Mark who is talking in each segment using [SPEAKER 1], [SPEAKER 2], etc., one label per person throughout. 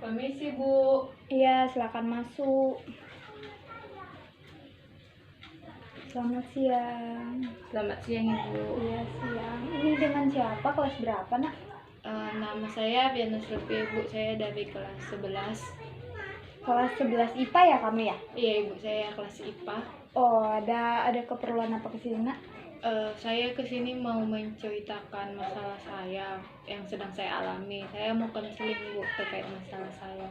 [SPEAKER 1] Permisi, Bu.
[SPEAKER 2] Iya, silakan masuk. Selamat siang.
[SPEAKER 1] Selamat siang, Ibu.
[SPEAKER 2] Iya, siang. Ini dengan siapa? Kelas berapa, Nak?
[SPEAKER 1] Nama saya Bianus Lutfi, Bu. Saya dari kelas 11.
[SPEAKER 2] Kelas 11 IPA ya kamu ya?
[SPEAKER 1] Iya, Ibu. Saya kelas IPA.
[SPEAKER 2] Oh, ada keperluan apa kesini, Nak?
[SPEAKER 1] Saya kesini mau menceritakan masalah saya yang sedang saya alami. Saya mau konseling, Bu, terkait masalah saya.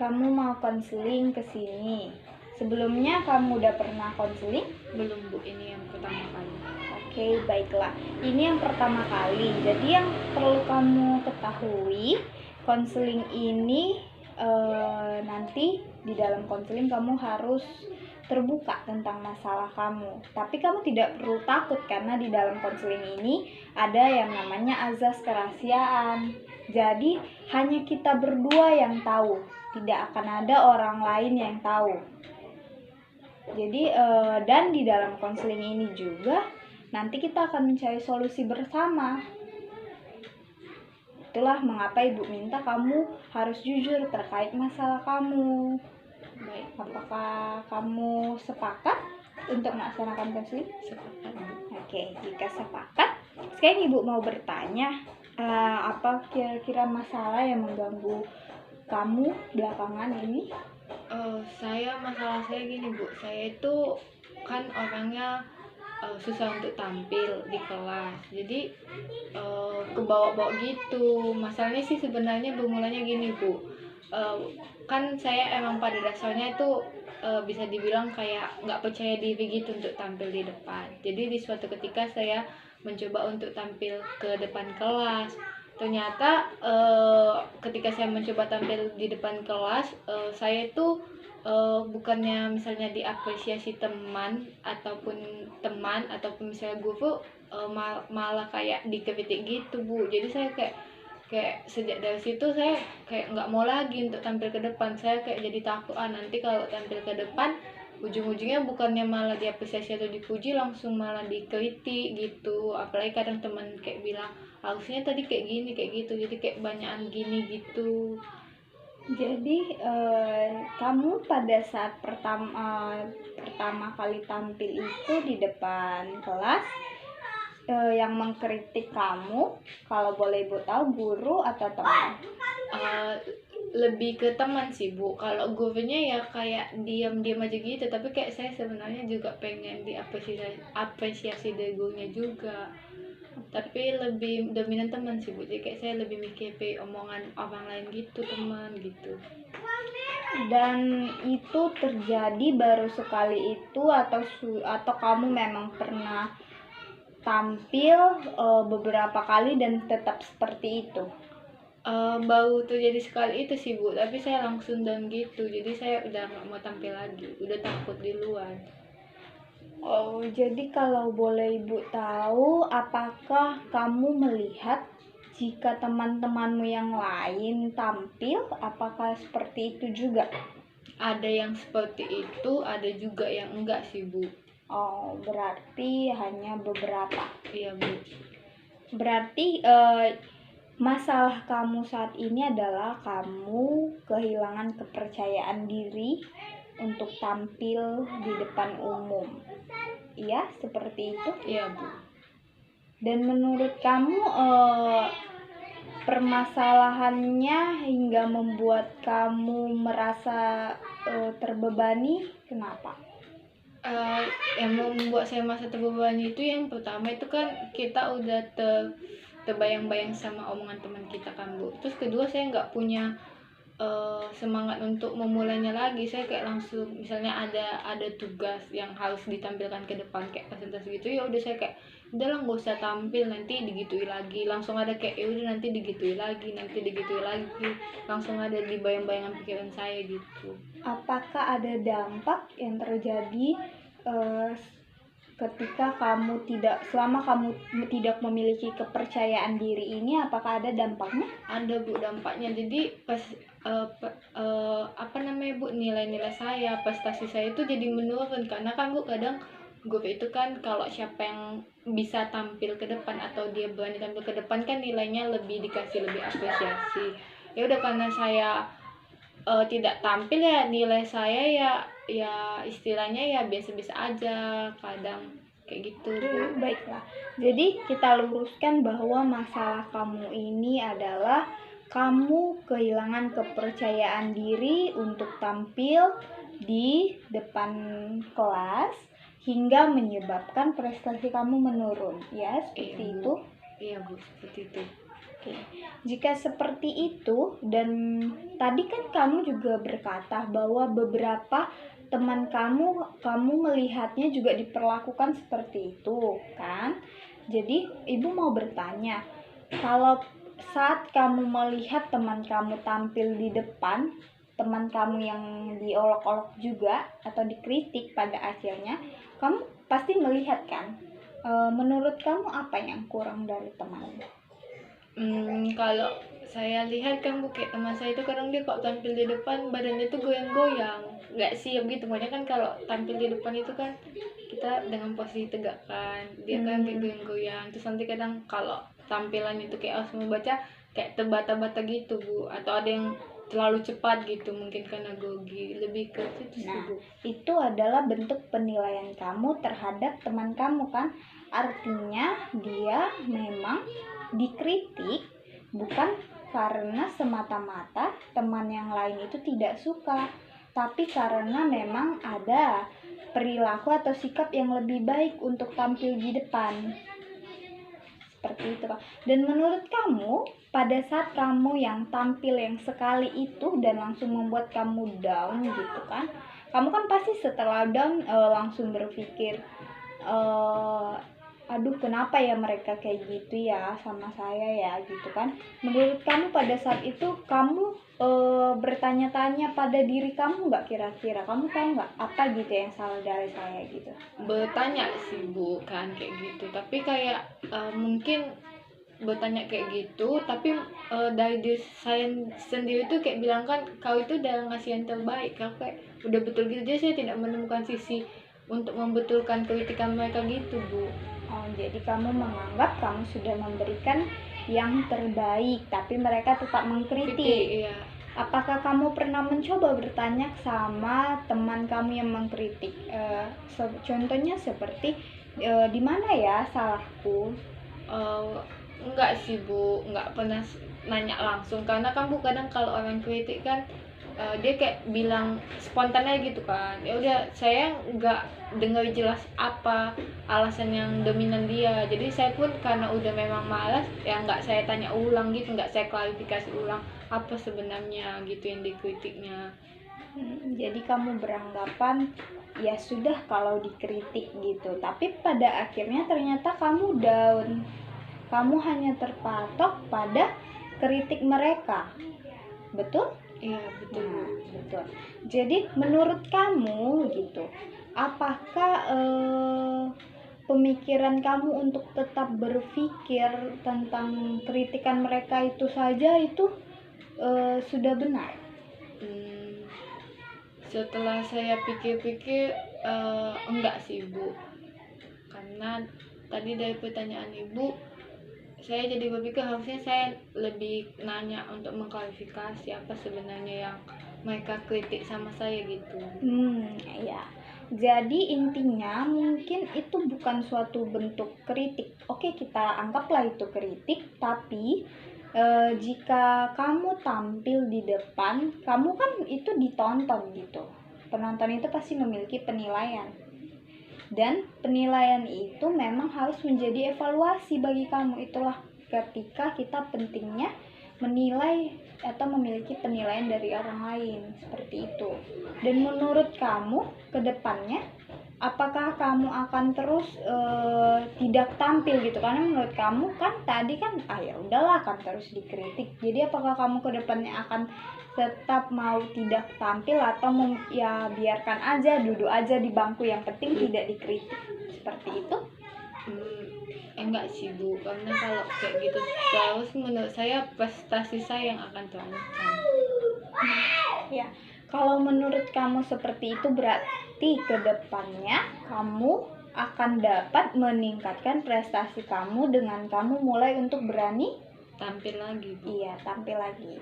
[SPEAKER 2] Kamu mau konseling ke sini. Sebelumnya kamu udah pernah konseling?
[SPEAKER 1] Belum, Bu. Ini yang pertama kali.
[SPEAKER 2] Oke, baiklah. Ini yang pertama kali. Jadi yang perlu kamu ketahui, konseling ini nanti di dalam konseling kamu harus terbuka tentang masalah kamu. Tapi kamu tidak perlu takut karena di dalam konseling ini ada yang namanya azas kerahasiaan. Jadi hanya kita berdua yang tahu, tidak akan ada orang lain yang tahu. Jadi dan di dalam konseling ini juga nanti kita akan mencari solusi bersama. Itulah mengapa Ibu minta kamu harus jujur terkait masalah kamu.
[SPEAKER 1] Baik,
[SPEAKER 2] Apakah kamu sepakat untuk melaksanakan konseling?
[SPEAKER 1] sepakat, Bu.
[SPEAKER 2] Oke, jika sepakat, sekarang Ibu mau bertanya, apa kira-kira masalah yang mengganggu kamu belakangan ini?
[SPEAKER 1] Masalah saya gini, Bu. Saya itu kan orangnya susah untuk tampil di kelas. Jadi kebawa-bawa gitu. Masalahnya sih sebenarnya bermulanya gini, Bu. Kan saya emang pada dasarnya itu bisa dibilang kayak nggak percaya diri gitu untuk tampil di depan. Jadi di suatu ketika saya mencoba untuk tampil ke depan kelas. Ternyata ketika saya mencoba tampil di depan kelas, saya itu bukannya misalnya diapresiasi teman ataupun misalnya guru, malah kayak dikritik gitu, Bu. Jadi saya kayak sejak dari situ saya kayak nggak mau lagi untuk tampil ke depan. Saya kayak jadi takut, nanti kalau tampil ke depan ujung-ujungnya bukannya malah diapresiasi atau dipuji, langsung malah dikritik gitu. Apalagi kadang teman kayak bilang harusnya tadi kayak gini kayak gitu, jadi kayak banyakan gini gitu.
[SPEAKER 2] Jadi kamu pada saat pertama kali tampil itu di depan kelas, yang mengkritik kamu, kalau boleh Ibu tahu, guru atau teman?
[SPEAKER 1] Lebih ke teman sih, Bu. Kalau gurunya ya kayak diam-diam aja gitu, tapi kayak saya sebenarnya juga pengen apresiasi dari gurunya juga, tapi lebih dominan teman sih, Bu. Jadi kayak saya lebih mikir omongan orang lain gitu, teman gitu.
[SPEAKER 2] Dan itu terjadi baru sekali itu atau kamu memang pernah tampil beberapa kali dan tetap seperti itu?
[SPEAKER 1] Baru terjadi sekali itu sih, Bu, tapi saya langsung down gitu. Jadi saya udah nggak mau tampil lagi, udah takut di luar.
[SPEAKER 2] Oh, jadi kalau boleh Ibu tahu, apakah kamu melihat jika teman-temanmu yang lain tampil, apakah seperti itu juga?
[SPEAKER 1] Ada yang seperti itu, ada juga yang enggak sih, Bu.
[SPEAKER 2] Oh, berarti hanya beberapa.
[SPEAKER 1] Iya, Bu.
[SPEAKER 2] Berarti masalah kamu saat ini adalah kamu kehilangan kepercayaan diri untuk tampil di depan umum. Iya, seperti itu.
[SPEAKER 1] Iya, Bu.
[SPEAKER 2] Dan menurut kamu permasalahannya hingga membuat kamu merasa terbebani, kenapa?
[SPEAKER 1] Yang membuat saya merasa terbebani itu yang pertama itu kan kita udah terbayang-bayang sama omongan teman kita kan, Bu. Terus kedua saya nggak punya semangat untuk memulainya lagi. Saya kayak langsung misalnya ada tugas yang harus ditampilkan ke depan kayak presentasi gitu, ya udah saya kayak udahlah nggak usah tampil, nanti digitui lagi. Langsung ada kayak ya udah nanti digitui lagi, langsung ada di bayang-bayangan pikiran saya gitu.
[SPEAKER 2] Apakah ada dampak yang terjadi ketika selama kamu tidak memiliki kepercayaan diri ini, apakah ada dampaknya?
[SPEAKER 1] Ada, Bu, dampaknya. Jadi pas Bu, nilai-nilai saya, prestasi saya itu jadi menurun karena kan, Bu, kadang guru itu kan kalau siapa yang bisa tampil ke depan atau dia berani tampil ke depan kan nilainya lebih dikasih, lebih apresiasi. Ya udah karena saya tidak tampil ya nilai saya ya istilahnya ya biasa-biasa aja kadang kayak gitu Bu.
[SPEAKER 2] Baiklah. Jadi kita luruskan bahwa masalah kamu ini adalah kamu kehilangan kepercayaan diri untuk tampil di depan kelas hingga menyebabkan prestasi kamu menurun. Ya, seperti
[SPEAKER 1] Iya, Bu.
[SPEAKER 2] itu.
[SPEAKER 1] Iya Bu, seperti itu.
[SPEAKER 2] Oke. Jika seperti itu, dan tadi kan kamu juga berkata bahwa beberapa teman kamu melihatnya juga diperlakukan seperti itu, kan? Jadi, ibu mau bertanya, kalau saat kamu melihat teman kamu tampil di depan, teman kamu yang diolok-olok juga atau dikritik pada akhirnya, kamu pasti melihat kan? Menurut kamu apa yang kurang dari temanmu?
[SPEAKER 1] Kalau saya lihat kan Bu, kayak teman saya itu kadang dia kok tampil di depan badannya tuh goyang-goyang, nggak siap gitu. Makanya kan kalau tampil di depan itu kan kita dengan posisi tegak kan, dia kan kayak goyang-goyang. Terus nanti kadang kalau tampilan itu kayak harus membaca kayak terbata-bata gitu Bu, atau ada yang terlalu cepat gitu, mungkin karena grogi, lebih ke situ sih
[SPEAKER 2] Nah,
[SPEAKER 1] Bu.
[SPEAKER 2] itu adalah bentuk penilaian kamu terhadap teman kamu kan. Artinya dia memang dikritik bukan karena semata-mata teman yang lain itu tidak suka, tapi karena memang ada perilaku atau sikap yang lebih baik untuk tampil di depan. Seperti itu, Kak. Dan menurut kamu, pada saat kamu yang tampil yang sekali itu dan langsung membuat kamu down gitu kan, kamu kan pasti setelah down langsung berpikir, aduh kenapa ya mereka kayak gitu ya sama saya ya gitu kan. Menurut kamu pada saat itu kamu bertanya-tanya pada diri kamu nggak, kira-kira kamu tahu nggak apa gitu yang salah dari saya gitu?
[SPEAKER 1] Bertanya sih Bu kan kayak gitu, tapi kayak mungkin bertanya kayak gitu, tapi dari diri saya sendiri tuh kayak bilang kan kau itu udah ngasih yang terbaik, kau kayak udah betul gitu. Jadi saya tidak menemukan sisi untuk membetulkan kritikan mereka gitu Bu.
[SPEAKER 2] Oh, jadi kamu menganggap kamu sudah memberikan yang terbaik, tapi mereka tetap mengkritik.
[SPEAKER 1] Iya.
[SPEAKER 2] Apakah kamu pernah mencoba bertanya sama teman kamu yang mengkritik? Contohnya seperti, di mana ya salahku?
[SPEAKER 1] Enggak sih Bu, enggak pernah nanya langsung, karena kan Bu kadang kalau orang kritik kan dia kayak bilang spontan aja gitu kan. Ya udah saya enggak dengar jelas apa alasan yang dominan dia. Jadi saya pun karena udah memang malas ya enggak saya tanya ulang gitu, enggak saya klarifikasi ulang apa sebenarnya gitu yang dikritiknya.
[SPEAKER 2] Jadi kamu beranggapan ya sudah kalau dikritik gitu, tapi pada akhirnya ternyata kamu down. Kamu hanya terpatok pada kritik mereka. Betul?
[SPEAKER 1] Iya betul Bu.
[SPEAKER 2] Betul. Jadi menurut kamu gitu, apakah pemikiran kamu untuk tetap berpikir tentang kritikan mereka itu saja itu sudah benar?
[SPEAKER 1] Setelah saya pikir-pikir enggak sih Bu, karena tadi dari pertanyaan Ibu saya jadi berpikir harusnya saya lebih nanya untuk mengklarifikasi apa sebenarnya yang mereka kritik sama saya gitu.
[SPEAKER 2] Ya. Jadi intinya mungkin itu bukan suatu bentuk kritik. Oke, kita anggaplah itu kritik, tapi jika kamu tampil di depan, kamu kan itu ditonton gitu. Penonton itu pasti memiliki penilaian. Dan penilaian itu memang harus menjadi evaluasi bagi kamu. Itulah ketika kita pentingnya menilai atau memiliki penilaian dari orang lain, seperti itu. Dan menurut kamu ke depannya, apakah kamu akan terus tidak tampil gitu? Karena menurut kamu kan tadi kan ya udahlah kan terus dikritik. Jadi apakah kamu ke depannya akan tetap mau tidak tampil atau ya biarkan aja, duduk aja di bangku, yang penting tidak dikritik, seperti itu?
[SPEAKER 1] Enggak sih Bu, karena kalau kayak gitu terus menurut saya prestasi saya yang akan terancam.
[SPEAKER 2] Ya, kalau menurut kamu seperti itu berarti ke depannya kamu akan dapat meningkatkan prestasi kamu dengan kamu mulai untuk berani
[SPEAKER 1] Tampil lagi Bu.
[SPEAKER 2] tampil lagi.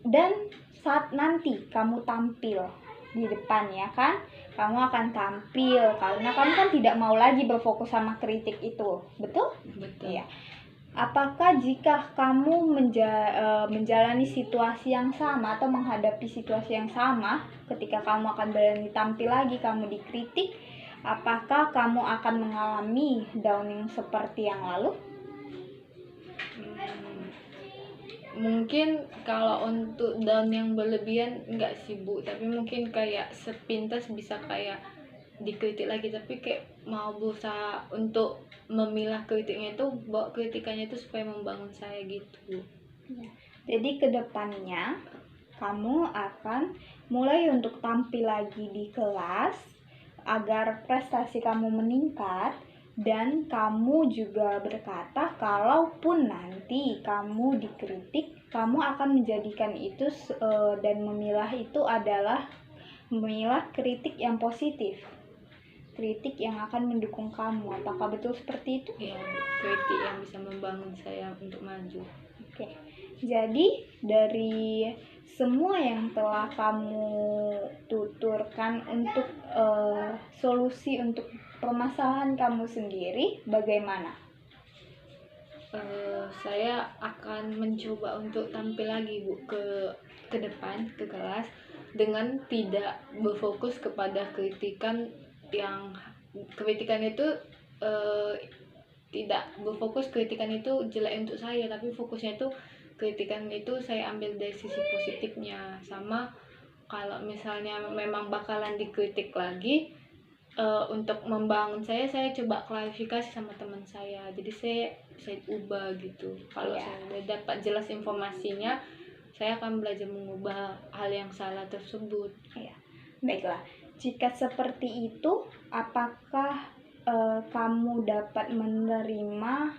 [SPEAKER 2] Dan saat nanti kamu tampil di depan ya kan, kamu akan tampil karena kamu kan tidak mau lagi berfokus sama kritik itu, betul?
[SPEAKER 1] Betul.
[SPEAKER 2] Iya. Apakah jika kamu menjalani situasi yang sama atau menghadapi situasi yang sama, ketika kamu akan berani tampil lagi, kamu dikritik, apakah kamu akan mengalami down yang seperti yang lalu?
[SPEAKER 1] Mungkin kalau untuk down yang berlebihan enggak sih Bu, tapi mungkin kayak sepintas bisa kayak dikritik lagi, tapi kayak mau berusaha untuk memilah kritiknya itu, bawa kritikannya itu supaya membangun saya gitu.
[SPEAKER 2] Jadi kedepannya kamu akan mulai untuk tampil lagi di kelas agar prestasi kamu meningkat, dan kamu juga berkata kalaupun nanti kamu dikritik, kamu akan menjadikan itu dan memilah itu adalah memilah kritik yang positif, kritik yang akan mendukung kamu. Apakah betul seperti itu?
[SPEAKER 1] Ya, kritik yang bisa membangun saya untuk maju.
[SPEAKER 2] Oke. Jadi dari semua yang telah kamu tuturkan untuk solusi untuk permasalahan kamu sendiri, bagaimana?
[SPEAKER 1] Saya akan mencoba untuk tampil lagi Bu ke depan ke kelas dengan tidak berfokus kepada kritikan itu tidak berfokus kritikan itu jelek untuk saya, tapi fokusnya itu kritikan itu saya ambil dari sisi positifnya. Sama kalau misalnya memang bakalan dikritik lagi, untuk membangun saya coba klarifikasi sama teman saya, jadi saya ubah gitu. Kalau saya udah dapat jelas informasinya, saya akan belajar mengubah hal yang salah tersebut.
[SPEAKER 2] Ya, baiklah. Jika seperti itu, apakah kamu dapat menerima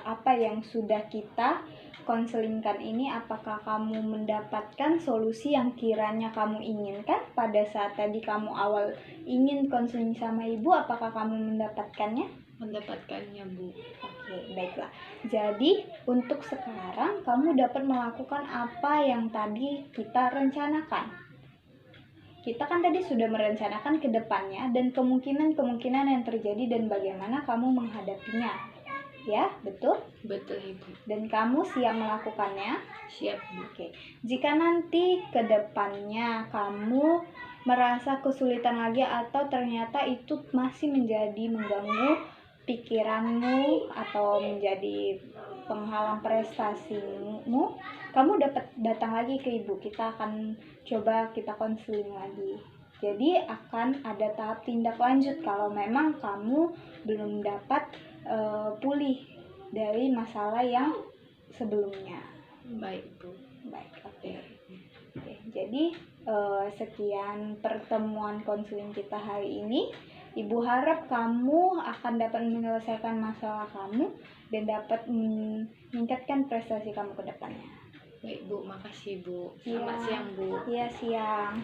[SPEAKER 2] apa yang sudah kita konselingkan ini? Apakah kamu mendapatkan solusi yang kiranya kamu inginkan pada saat tadi kamu awal ingin konseling sama ibu? Apakah kamu mendapatkannya?
[SPEAKER 1] Mendapatkannya Bu.
[SPEAKER 2] Oke, baiklah. Jadi untuk sekarang kamu dapat melakukan apa yang tadi kita rencanakan. Kita kan tadi sudah merencanakan ke depannya dan kemungkinan-kemungkinan yang terjadi dan bagaimana kamu menghadapinya. Ya, betul?
[SPEAKER 1] Betul Ibu.
[SPEAKER 2] Dan kamu siap melakukannya?
[SPEAKER 1] Siap Bu.
[SPEAKER 2] Oke. Jika nanti ke depannya kamu merasa kesulitan lagi atau ternyata itu masih menjadi mengganggu pikiranmu atau menjadi penghalang prestasimu, kamu dapat datang lagi ke ibu. Kita akan coba kita konseling lagi. Jadi akan ada tahap tindak lanjut kalau memang kamu belum dapat pulih dari masalah yang sebelumnya.
[SPEAKER 1] Baik Bu.
[SPEAKER 2] Baik, oke. Jadi sekian pertemuan konseling kita hari ini. Ibu harap kamu akan dapat menyelesaikan masalah kamu dan dapat meningkatkan prestasi kamu ke depannya.
[SPEAKER 1] Baik Bu, makasih Bu. Selamat siang Bu.
[SPEAKER 2] Iya, siang.